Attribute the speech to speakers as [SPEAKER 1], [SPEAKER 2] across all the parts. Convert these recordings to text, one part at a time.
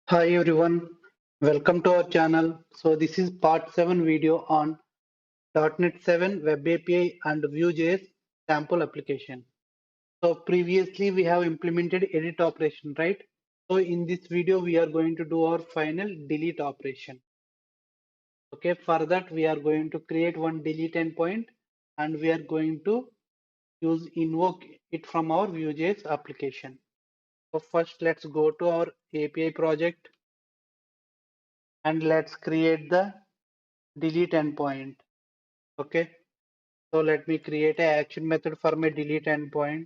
[SPEAKER 1] Hi everyone, welcome to our channel. So this is part 7 video on .NET 7 Web API and VueJS sample application. So previously we have implemented edit operation, right? So in this video we are going to do our final delete operation. Okay, for that we are going to create one delete endpoint and we are going to invoke it from our VueJS application. So first let's go to our API project and let's create the delete endpoint. Okay, so let me create a action method for my delete endpoint.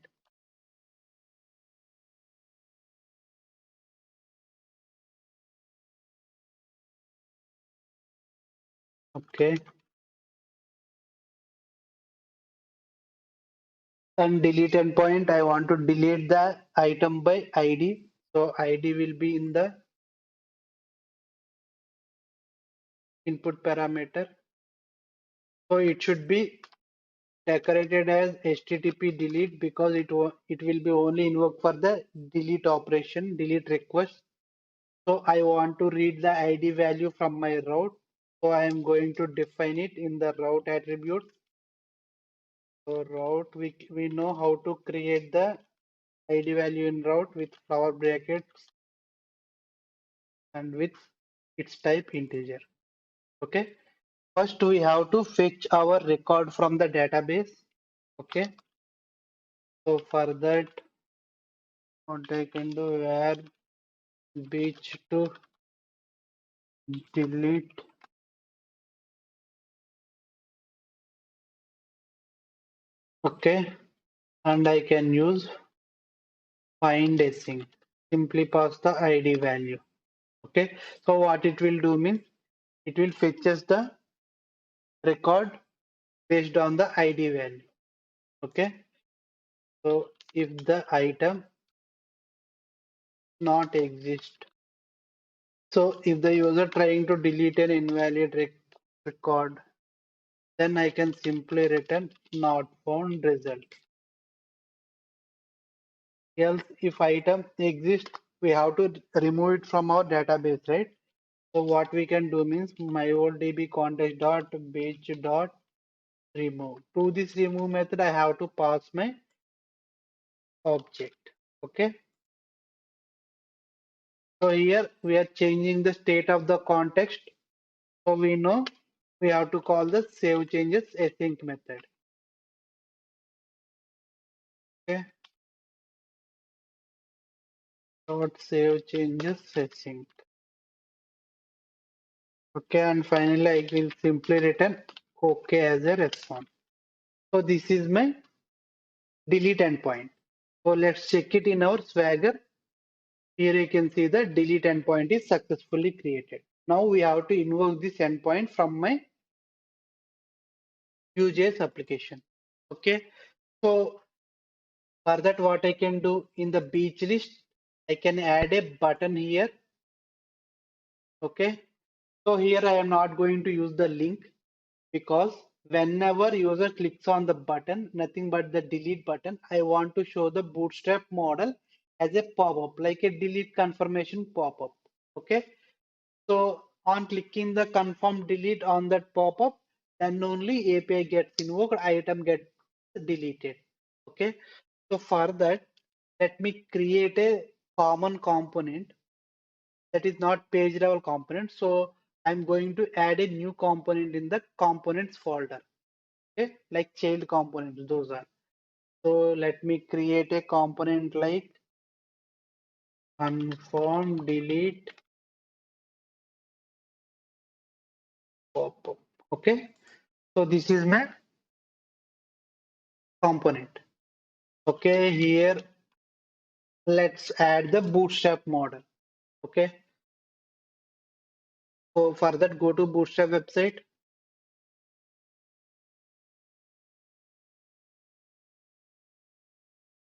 [SPEAKER 1] Okay, and delete endpoint, I want to delete the item by ID. So ID will be in the input parameter. So it should be decorated as HTTP delete because it will be only invoked for the delete operation, delete request. So I want to read the ID value from my route. So I am going to define it in the route attribute. So route, we know how to create the ID value in route with flower brackets and with its type integer. Okay. First we have to fetch our record from the database. Okay. So for that, what I can do where beach to delete. Okay. And I can use find async. Simply pass the ID value. Okay. So what it will do means it will fetches the record based on the ID value. Okay. So if the item not exist, so if the user trying to delete an invalid record, then I can simply return not found result. Else if item exists, we have to remove it from our database, right? So what we can do means my old db context dot batch dot remove. To this remove method, I have to pass my object. Okay. So here we are changing the state of the context. So we know we have to call the save changes async method. Okay. Dot save changes async. Okay, and finally I will simply return OK as a response. So this is my delete endpoint. So let's check it in our Swagger. Here you can see the delete endpoint is successfully created. Now we have to invoke this endpoint from my VueJS application. Okay. So for that, what I can do in the beach list, I can add a button here. Okay. So here I am not going to use the link because whenever user clicks on the button, nothing but the delete button, I want to show the bootstrap model as a pop-up, like a delete confirmation pop-up. Okay. So on clicking the confirm delete on that pop-up, then only API gets invoked, item gets deleted. Okay. So for that, let me create a common component that is not page level component. So I'm going to add a new component in the components folder. Okay, like child components, those are. So let me create a component like confirm delete pop-up. Okay, so this is my component. Okay, here let's add the bootstrap model. Okay, so for that, go to bootstrap website.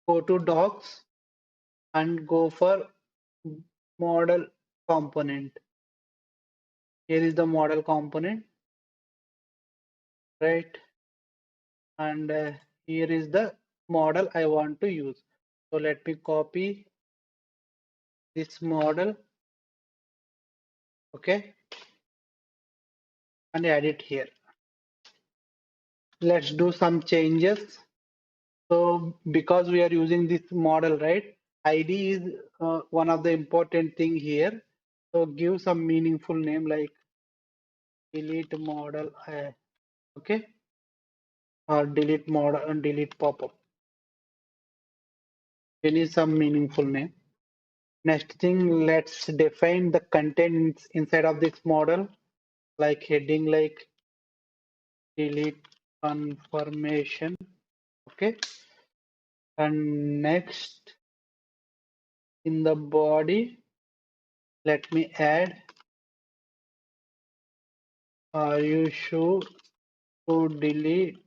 [SPEAKER 1] Go to docs and go for model component. Here is the model component, right? And here is the model I want to use. So let me copy this model Okay, and add it here. Let's do some changes. So because we are using this model, right? ID is one of the important thing here. So give some meaningful name like delete model, okay, or delete model and delete pop-up. We need some meaningful name. Next thing, let's define the content inside of this model, like heading like delete confirmation, okay. And next, in the body, let me add, are you sure to delete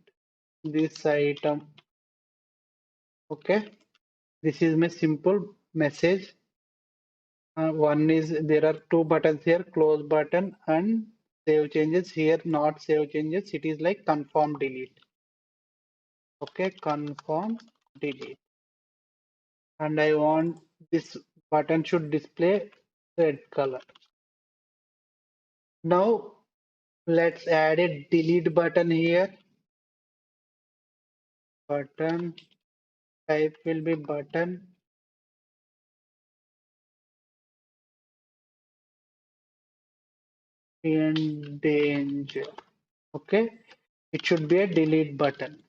[SPEAKER 1] this item? Okay, this is my simple message. One is there are two buttons here, close button and save changes. Here not save changes, it is like confirm delete. Okay, confirm delete. And I want this button should display red color. Now let's add a delete button here. Button type will be button in danger. Okay, it should be a delete button.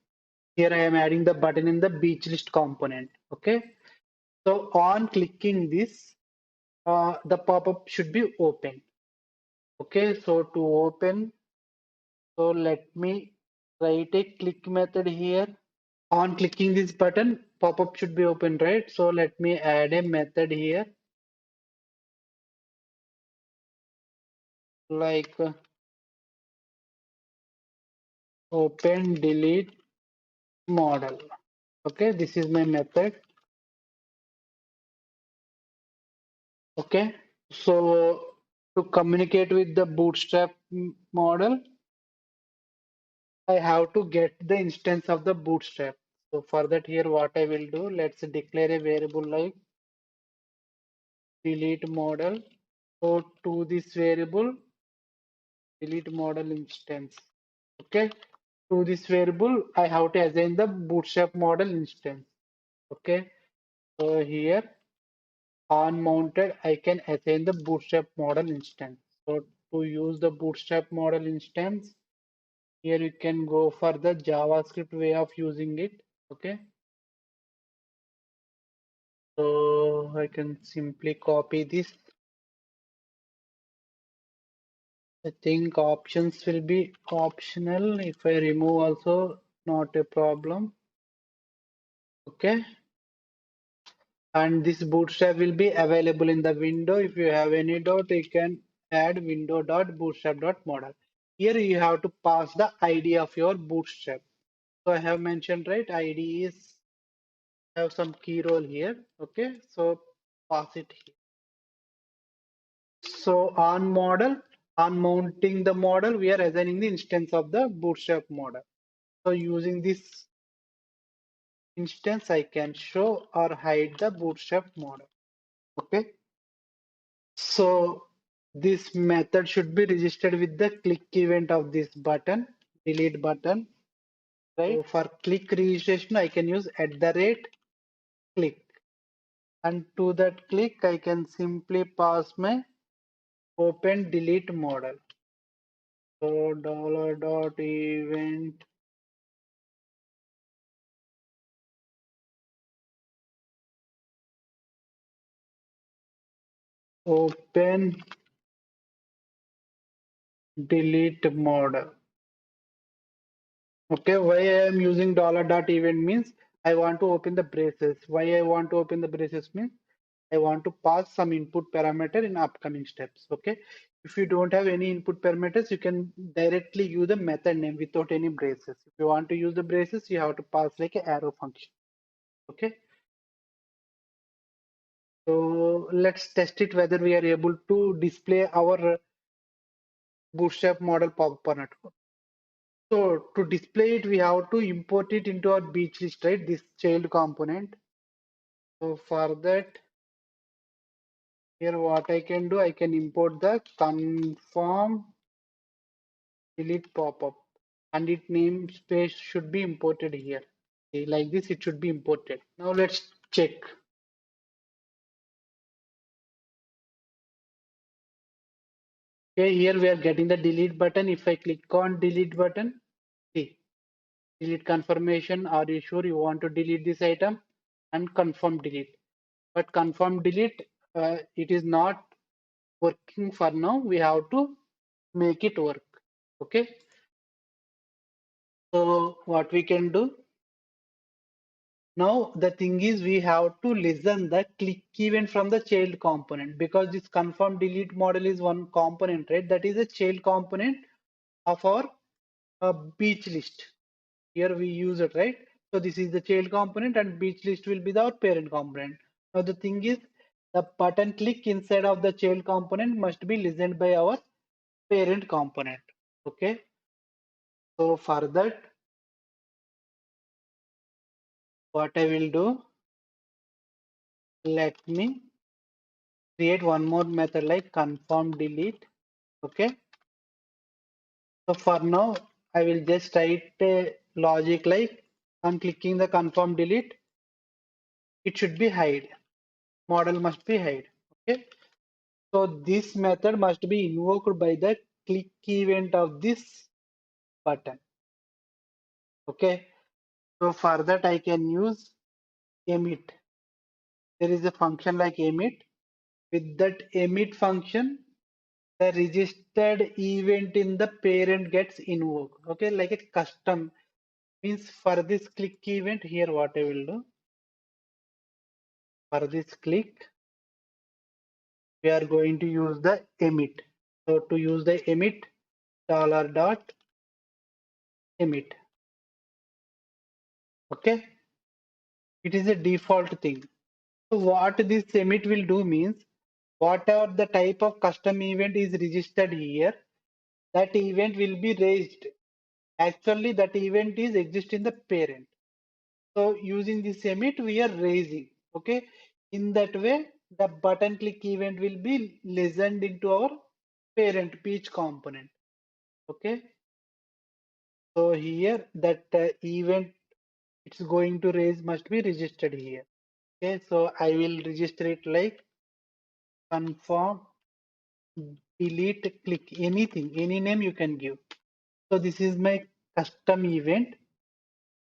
[SPEAKER 1] Here I am adding the button in the beach list component. Okay, so on clicking this, the pop-up should be open. Okay, so to open, so let me write a click method here. On clicking this button, pop-up should be open, right? So let me add a method here, like open delete model. Okay, this is my method. Okay, so to communicate with the bootstrap model, I have to get the instance of the bootstrap. So for that here, what I will do, let's declare a variable like delete model. So to this variable, delete model instance. Okay, to this variable, I have to assign the bootstrap model instance. Okay, so here on mounted, I can assign the bootstrap model instance. So to use the bootstrap model instance, here you can go for the JavaScript way of using it. Okay, so I can simply copy this. I think options will be optional. If I remove also, not a problem. Okay, and this bootstrap will be available in the window. If you have any doubt, you can add window.bootstrap.model. Here you have to pass the ID of your bootstrap. So I have mentioned, right, ID is have some key role here. Okay, so pass it here. So on model, on mounting the model, we are assigning the instance of the bootstrap model. So using this instance, I can show or hide the bootstrap model. Okay. So this method should be registered with the click event of this button, delete button, right? So for click registration, I can use @click. And to that click, I can simply pass my open delete model. So $.event open delete model. Okay, why I am using $.event means I want to open the braces. Why I want to open the braces means I want to pass some input parameter in upcoming steps. Okay, if you don't have any input parameters, you can directly use the method name without any braces. If you want to use the braces, you have to pass like an arrow function. Okay, so let's test it whether we are able to display our bootstrap model pop-up or not. So to display it, we have to import it into our beach list, right? This child component. So for that, Here what I can do, I can import the confirm delete pop-up and its namespace should be imported here. Okay, like this it should be imported. Now let's check. Okay, here we are getting the delete button. If I click on delete button, see, delete confirmation. Are you sure you want to delete this item? And confirm delete. But confirm delete, it is not working for now. We have to make it work. Okay. So what we can do now, the thing is we have to listen the click event from the child component because this confirm delete model is one component, right? That is a child component of our beach list. Here we use it, right? So this is the child component and beach list will be our parent component. Now the thing is the button click inside of the child component must be listened by our parent component. Okay. So for that, what I will do, let me create one more method like confirm delete. Okay. So for now, I will just write a logic like on clicking the confirm delete, it should be hide. Model must be hide. Okay. So this method must be invoked by the click event of this button. Okay. So for that I can use emit. There is a function like emit. With that emit function, the registered event in the parent gets invoked. Okay, like a custom means for this click event here, what I will do for this click, we are going to use the emit. So to use the emit, dollar dot emit. Okay, it is a default thing. So what this emit will do means whatever the type of custom event is registered here, that event will be raised. Actually, that event is exist in the parent. So using this emit, we are raising. Okay. In that way, the button click event will be listened into our parent page component. Okay. So here that event it's going to raise must be registered here. Okay. So I will register it like confirm delete click anything, any name you can give. So this is my custom event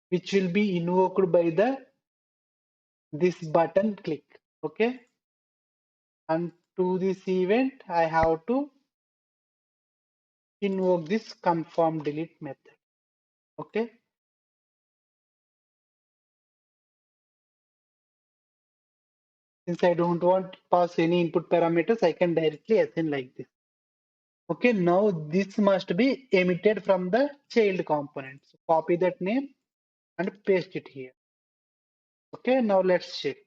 [SPEAKER 1] which will be invoked by the this button click. Okay. And to this event, I have to invoke this confirm delete method. Okay. Since I don't want to pass any input parameters, I can directly assign like this. Okay. Now this must be emitted from the child component. So copy that name and paste it here. Okay. Now let's check.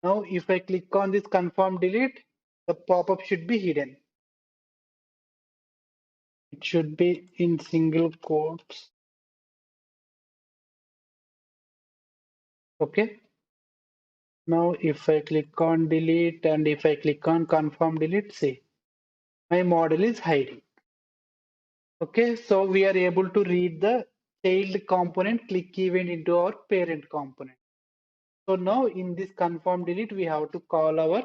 [SPEAKER 1] Now if I click on this confirm delete, the pop-up should be hidden. It should be in single quotes. Okay. Now if I click on delete and if I click on confirm delete, see my model is hiding. Okay, so we are able to read the child component click event into our parent component. So now in this confirm delete, we have to call our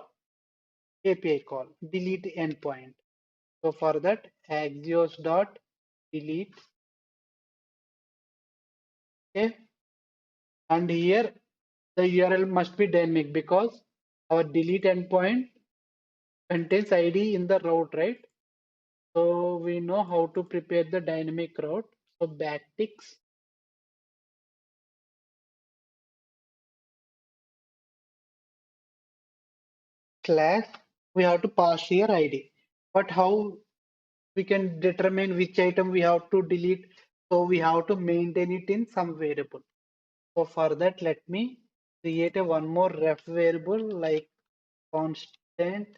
[SPEAKER 1] API call delete endpoint. So for that, axios dot delete. Okay, and here the URL must be dynamic because our delete endpoint contains ID in the route, right? So we know how to prepare the dynamic route. So backticks slash, we have to pass here ID. But how we can determine which item we have to delete? So we have to maintain it in some variable. So for that, let me create a one more ref variable like constant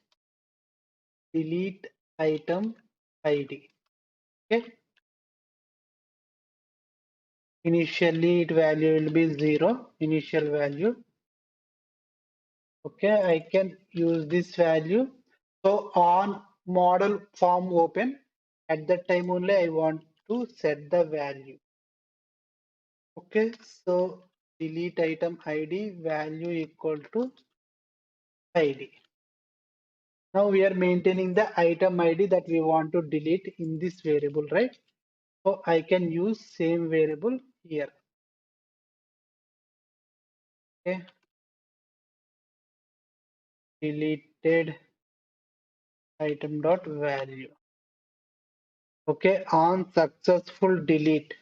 [SPEAKER 1] delete item ID. Okay. Initially, it value will be 0, initial value. Okay, I can use this value. So on model form open, at that time only I want to set the value. Okay, so delete item ID value equal to ID. Now we are maintaining the item ID that we want to delete in this variable, right? So I can use same variable here. Okay, deleted item dot value. Okay, on successful delete.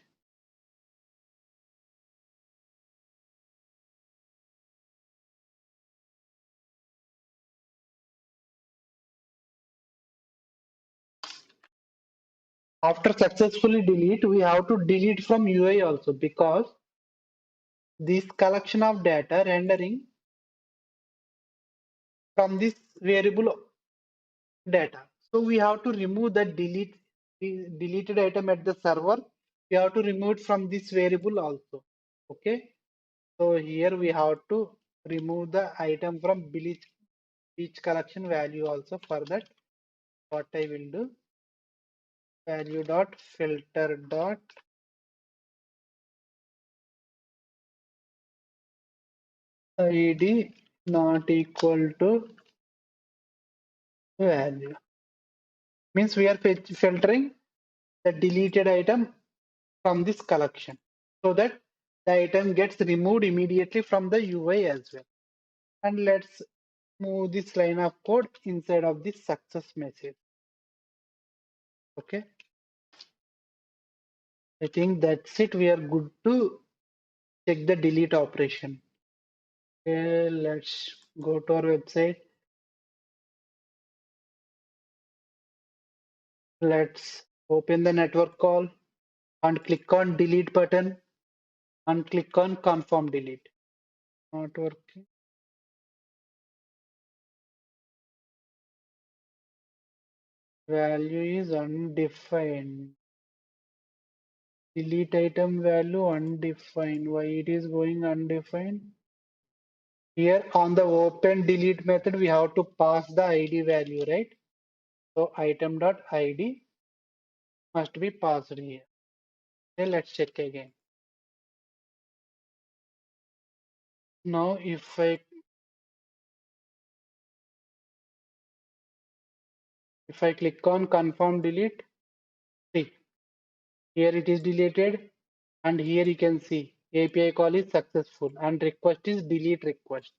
[SPEAKER 1] After successfully delete, we have to delete from UI also because this collection of data rendering from this variable data. So we have to remove the deleted item at the server. We have to remove it from this variable also. Okay. So here we have to remove the item from each collection value also. For that, what I will do, value dot filter dot id not equal to value. Means we are filtering the deleted item from this collection so that the item gets removed immediately from the UI as well. And let's move this line of code inside of this success message. Okay, I think that's it. We are good to check the delete operation. Okay, let's go to our website. Let's open the network call and click on delete button and click on confirm delete. Not working. Value is undefined. Delete item value undefined. Why it is going undefined? Here on the open delete method, we have to pass the ID value, right? So item dot ID must be passed here. Okay, let's check again. Now if I click on confirm delete, see here it is deleted, and here you can see API call is successful and request is delete request.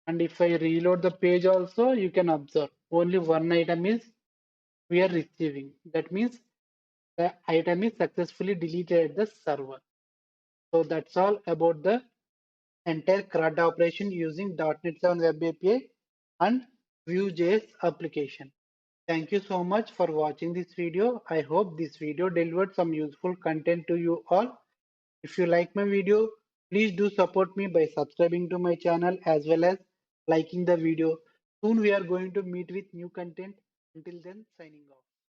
[SPEAKER 1] And if I reload the page also, you can observe only one item is we are receiving. That means the item is successfully deleted at the server. So that's all about the entire CRUD operation using .NET 7 Web API and VueJS application. Thank you so much for watching this video. I hope this video delivered some useful content to you all. If you like my video, please do support me by subscribing to my channel as well as liking the video. Soon we are going to meet with new content. Until then, signing off.